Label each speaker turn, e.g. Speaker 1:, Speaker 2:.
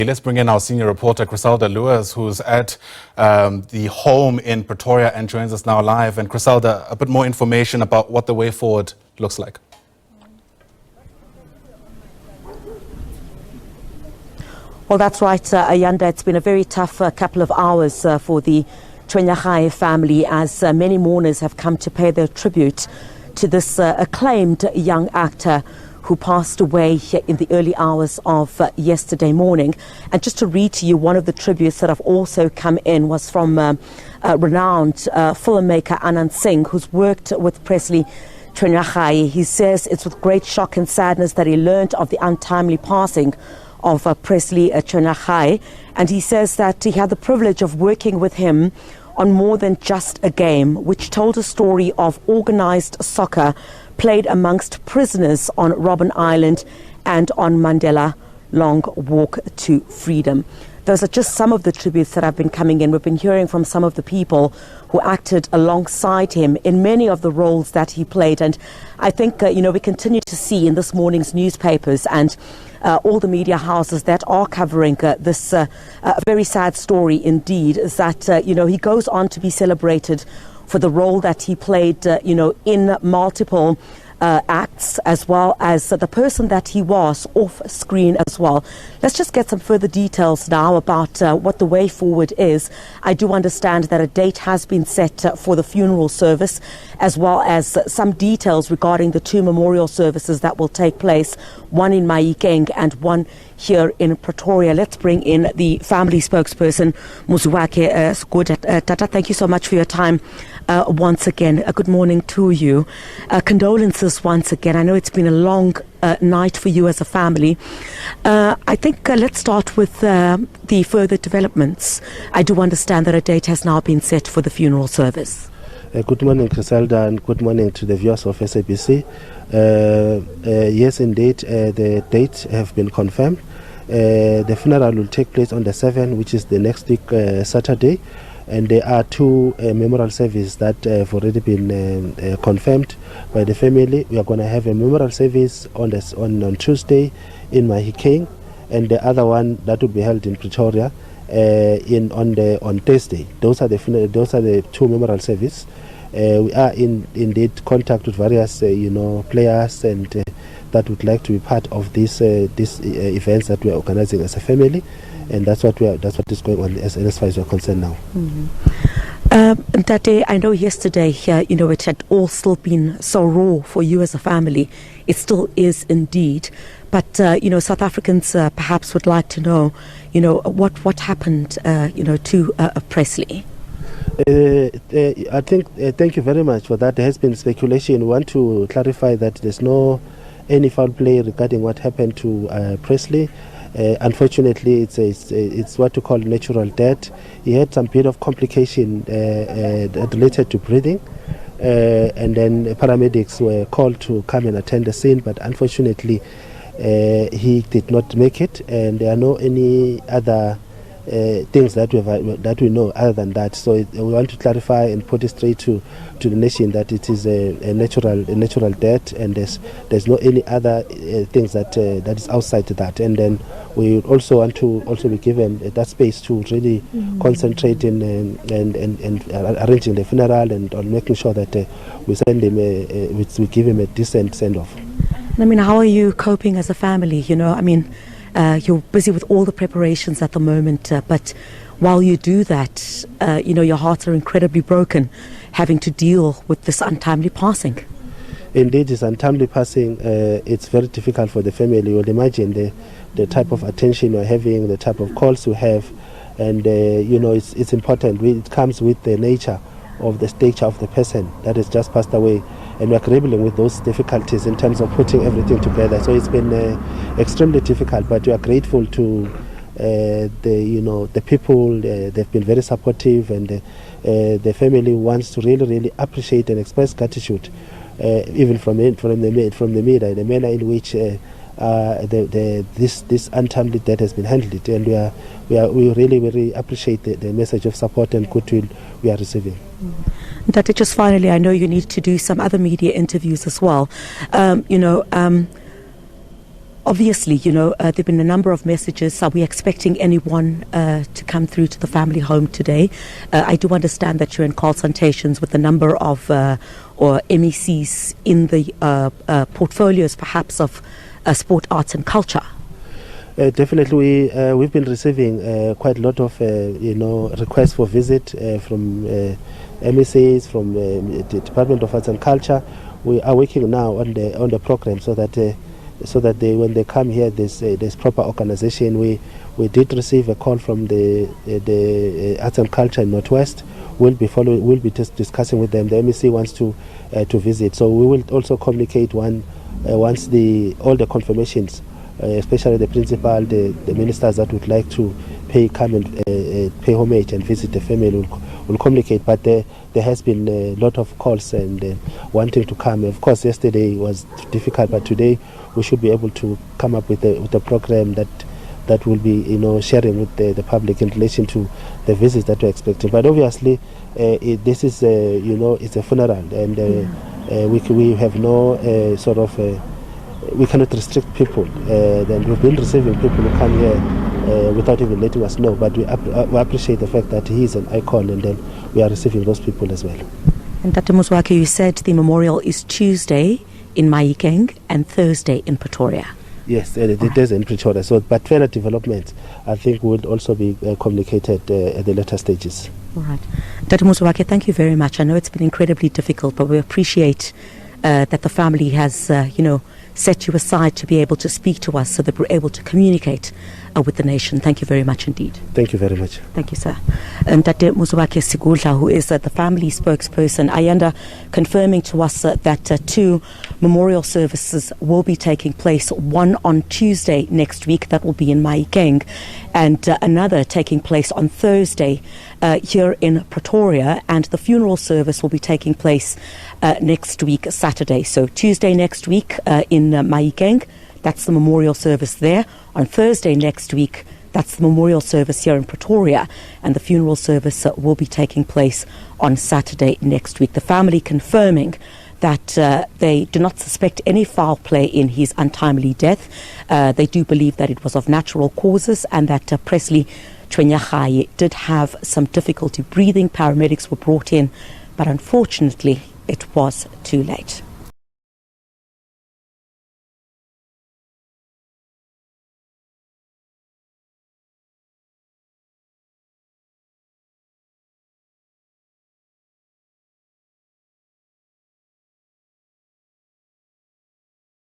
Speaker 1: Let's bring in our senior reporter, Chriselda Lewis, who's at the home in Pretoria and joins us now live. And Chriselda, a bit more information about what the way forward looks like.
Speaker 2: Well, that's right, Ayanda. It's been a very tough couple of hours for the Chweneyagae family as many mourners have come to pay their tribute to this acclaimed young actor who passed away in the early hours of yesterday morning. And just to read to you, one of the tributes that have also come in was from renowned filmmaker Anand Singh, who's worked with Presley Chweneyagae. He says it's with great shock and sadness that he learned of the untimely passing of Presley Chweneyagae. And he says that he had the privilege of working with him on more than just a game, which told a story of organized soccer played amongst prisoners on Robben Island and on Mandela Long Walk to Freedom. Those are just some of the tributes that have been coming in. We've been hearing from some of the people who acted alongside him in many of the roles that he played. And I think, we continue to see in this morning's newspapers and all the media houses that are covering this very sad story indeed, is that, he goes on to be celebrated for the role that he played, in multiple acts, as well as the person that he was off screen as well. Let's just get some further details now about what the way forward is. I do understand that a date has been set for the funeral service, as well as some details regarding the two memorial services that will take place, one in Mahikeng and one here in Pretoria. Let's bring in the family spokesperson, Muzuwake. Tata, thank you so much for your time once again. Good morning to you. Condolences once again. I know it's been a long night for you as a family. I think let's start with the further developments. I do understand that a date has now been set for the funeral service.
Speaker 3: Good morning, Chriselda, and good morning to the viewers of SABC. Yes, indeed, the dates have been confirmed. The funeral will take place on the 7th, which is the next week, Saturday. And there are two memorial services that have already been confirmed by the family. We are going to have a memorial service on Tuesday in Mahikeng, and the other one that will be held in Pretoria on Thursday. Those are the two memorial services. We are indeed contact with various players and that would like to be part of these events that we are organizing as a family. And that's what is going on as far as we're concerned now.
Speaker 2: Mm-hmm. That day, I know yesterday, it had all still been so raw for you as a family. It still is indeed. But, South Africans perhaps would like to know, what happened, to Presley.
Speaker 3: I think, thank you very much for that. There has been speculation. We want to clarify that there's no any foul play regarding what happened to Presley. Unfortunately, it's what we call natural death. He had some bit of complication related to breathing, and then paramedics were called to come and attend the scene, but unfortunately he did not make it, and there are no any other things that we know other than that. So we want to clarify and put it straight to the nation that it is a natural death, and there's no any other things that is outside that. And then we also want to be given that space to really concentrate in and arranging the funeral and on making sure that we send him we give him a decent send off.
Speaker 2: I mean, how are you coping as a family? You're busy with all the preparations at the moment, but while you do that, your hearts are incredibly broken, having to deal with this untimely passing.
Speaker 3: Indeed, it's untimely passing. It's very difficult for the family. You'll imagine the type of attention you're having, the type of calls you have, and it's important. It comes with the nature of the stature of the person that has just passed away, and we're grappling with those difficulties in terms of putting everything together. So it's been extremely difficult, but we are grateful to the people. They've been very supportive, and the family wants to really appreciate and express gratitude, even from the media, the manner in which this untimely death has been handled, and we really appreciate the message of support and goodwill we are receiving.
Speaker 2: That just finally, I know you need to do some other media interviews as well. Obviously, there have been a number of messages. Are we expecting anyone to come through to the family home today? I do understand that you're in consultations with a number of or MECs in the portfolios, perhaps, of sport, arts and culture.
Speaker 3: Definitely, we've been receiving quite a lot of, requests for visit from MECs, from the Department of Arts and Culture. We are working now on the program so that when they come here, there's proper organization. We did receive a call from the Arts and Culture in Northwest. We'll be discussing with them. The MEC wants to visit, so we will also communicate once all the confirmations. Especially the principal, the ministers that would like to come and pay homage and visit the family will communicate. But there has been a lot of calls and wanting to come. Of course, yesterday was difficult, but today we should be able to come up with a program that will be sharing with the public in relation to the visits that we're expecting. But obviously, this is it's a funeral, and we have no sort of. We cannot restrict people. Then we've been receiving people who come here without even letting us know. But we appreciate the fact that he is an icon, and then we are receiving those people as well.
Speaker 2: And Dr. Muzwake, you said the memorial is Tuesday in Mahikeng and Thursday in Pretoria.
Speaker 3: Yes, it is in Pretoria. So, but further developments, I think, would also be communicated at the later stages.
Speaker 2: All right. Dr. Muzwake, thank you very much. I know it's been incredibly difficult, but we appreciate that the family has, set you aside to be able to speak to us so that we're able to communicate with the nation. Thank you very much indeed.
Speaker 3: Thank you very much.
Speaker 2: Thank you, sir. And Tate Muzwake Sigudla, who is the family spokesperson, Ayanda, confirming to us that 2 memorial services will be taking place, one on Tuesday next week, that will be in Mahikeng, and another taking place on Thursday here in Pretoria, and the funeral service will be taking place next week, Saturday. So Tuesday next week in Mahikeng, that's the memorial service there. On Thursday next week, that's the memorial service here in Pretoria, and the funeral service will be taking place on Saturday next week. The family confirming that they do not suspect any foul play in his untimely death. They do believe that it was of natural causes, and that Presley Chweneyagae did have some difficulty breathing. Paramedics were brought in, but unfortunately it was too late.